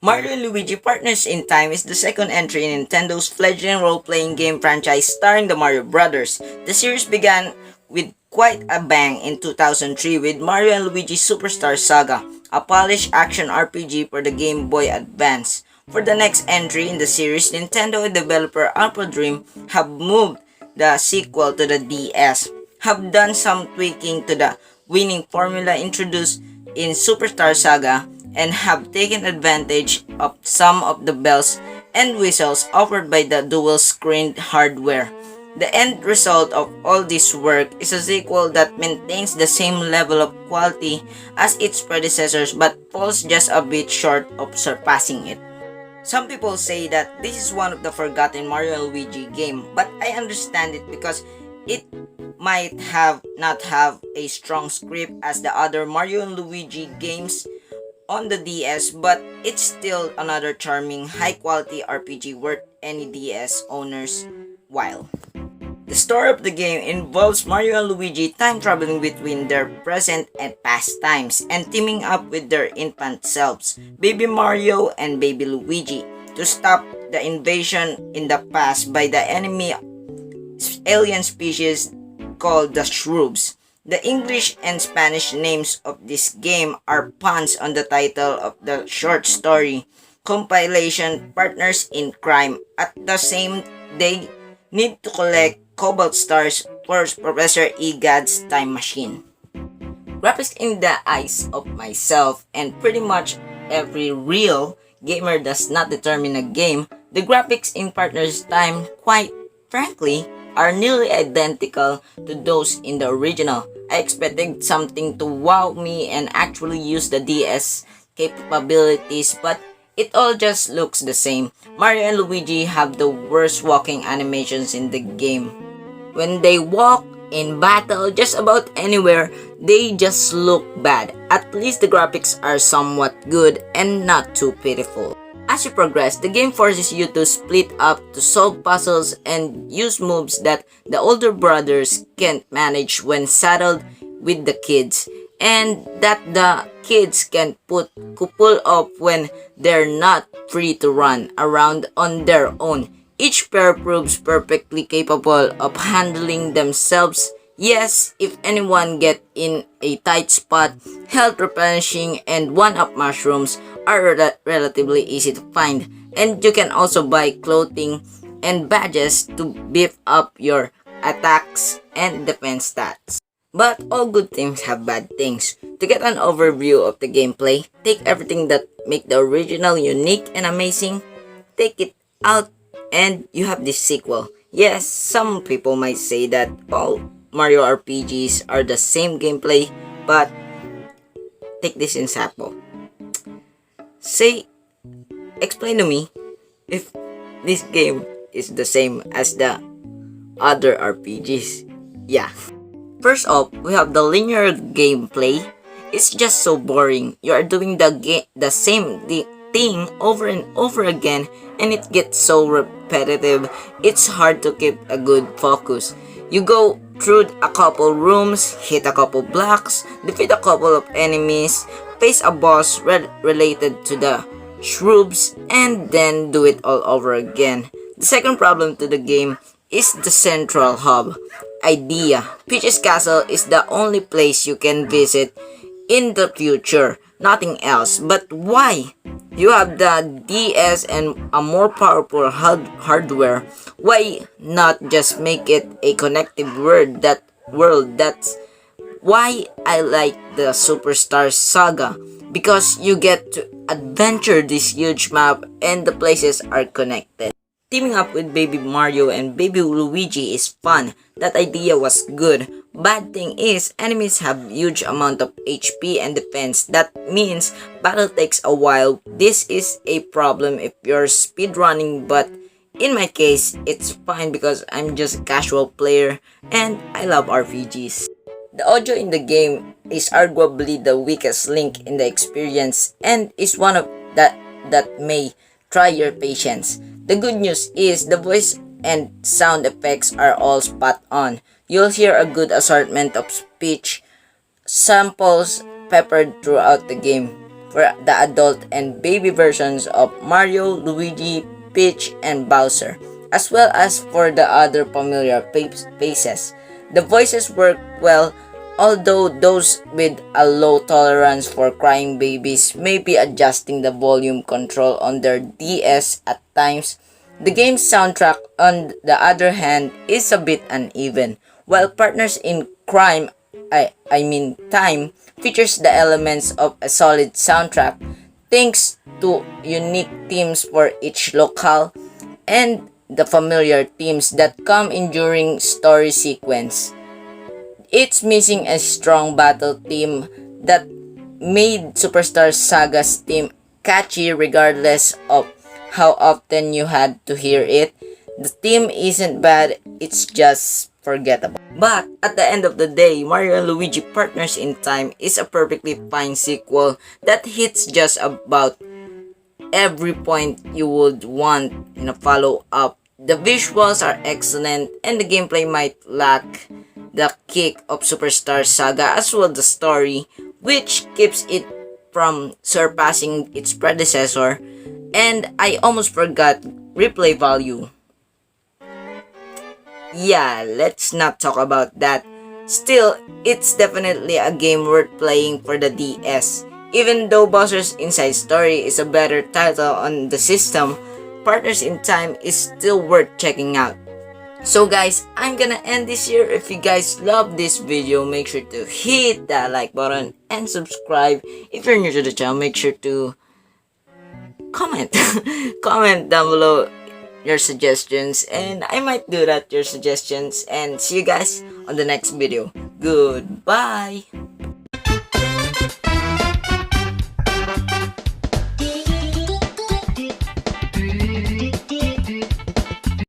Mario Luigi Partners in Time is the second entry in Nintendo's fledgling role-playing game franchise starring the Mario Brothers. The series began with quite a bang in 2003 with Mario and Luigi Superstar Saga, a polished action RPG for the Game Boy Advance. For the next entry in the series, Nintendo and developer Alpha Dream have moved the sequel to the DS, have done some tweaking to the winning formula introduced in Superstar Saga, and have taken advantage of some of the bells and whistles offered by the dual-screened hardware. The end result of all this work is a sequel that maintains the same level of quality as its predecessors but falls just a bit short of surpassing it. Some people say that this is one of the forgotten Mario and Luigi game, but I understand it because it might not have a strong script as the other Mario and Luigi games on the DS, but it's still another charming, high-quality RPG worth any DS owner's while. The story of the game involves Mario and Luigi time traveling between their present and past times and teaming up with their infant selves, Baby Mario and Baby Luigi, to stop the invasion in the past by the enemy alien species called the Shrubs. The English and Spanish names of this game are puns on the title of the short story compilation Partners in Crime. At the same, they need to collect Cobalt Stars for Professor Egad's time machine. Graphics in the eyes of myself and pretty much every real gamer does not determine a game. The graphics in Partners Time, quite frankly, are nearly identical to those in the original. I expected something to wow me and actually use the DS capabilities, but it all just looks the same. Mario and Luigi have the worst walking animations in the game. When they walk in battle just about anywhere, they just look bad. At least the graphics are somewhat good and not too pitiful. As you progress, the game forces you to split up to solve puzzles and use moves that the older brothers can't manage when saddled with the kids, and that the kids can pull off when they're not free to run around on their own. Each pair proves perfectly capable of handling themselves. Yes, if anyone get in a tight spot, health replenishing and 1-up mushrooms are relatively easy to find, and you can also buy clothing and badges to beef up your attacks and defense stats. But all good things have bad things. To get an overview of the gameplay, take everything that make the original unique and amazing, take it out, and you have this sequel. Yes, some people might say that all Mario RPGs are the same gameplay, but take this in sample. Explain to me if this game is the same as the other RPGs. Yeah. First off, we have the linear gameplay. It's just so boring. You are doing the same thing over and over again, and it gets so repetitive. It's hard to keep a good focus. You go through a couple rooms, hit a couple blocks, defeat a couple of enemies, face a boss related to the Shrubs, and then do it all over again. The second problem to the game is the central hub idea. Peach's Castle is the only place you can visit in the future, nothing else. But why? You have the DS and a more powerful hardware. Why not just make it a connected world? That's why I like the Superstar Saga, because you get to adventure this huge map and the places are connected. Teaming up with Baby Mario and Baby Luigi is fun. That idea was good. Bad thing is, enemies have huge amount of HP and defense. That means battle takes a while. This is a problem if you're speedrunning, but in my case, it's fine because I'm just a casual player and I love RPGs. The audio in the game is arguably the weakest link in the experience and is one of that may try your patience. The good news is the voice and sound effects are all spot on. You'll hear a good assortment of speech samples peppered throughout the game. for the adult and baby versions of Mario, Luigi, Peach, and Bowser, as well as for the other familiar faces. The voices work well, although those with a low tolerance for crying babies may be adjusting the volume control on their DS at times. The game's soundtrack, on the other hand, is a bit uneven. While Partners in Crime, Time, features the elements of a solid soundtrack, thanks to unique themes for each locale and the familiar themes that come in during story sequence. It's missing a strong battle theme that made Superstar Saga's theme catchy regardless of how often you had to hear it. The theme isn't bad, it's just forgettable. But at the end of the day, Mario and Luigi Partners in Time is a perfectly fine sequel that hits just about every point you would want in a follow-up. The visuals are excellent and the gameplay might lack the kick of Superstar Saga as well the story, which keeps it from surpassing its predecessor. And I almost forgot replay value. Yeah, let's not talk about that. Still, it's definitely a game worth playing for the DS. Even though Bowser's Inside Story is a better title on the system, Partners in Time is still worth checking out. So guys, I'm gonna end this here. If you guys love this video, make sure to hit that like button and subscribe. If you're new to the channel, make sure to comment. Comment down below your suggestions and I might do that, your suggestions. And see you guys on the next video. Goodbye.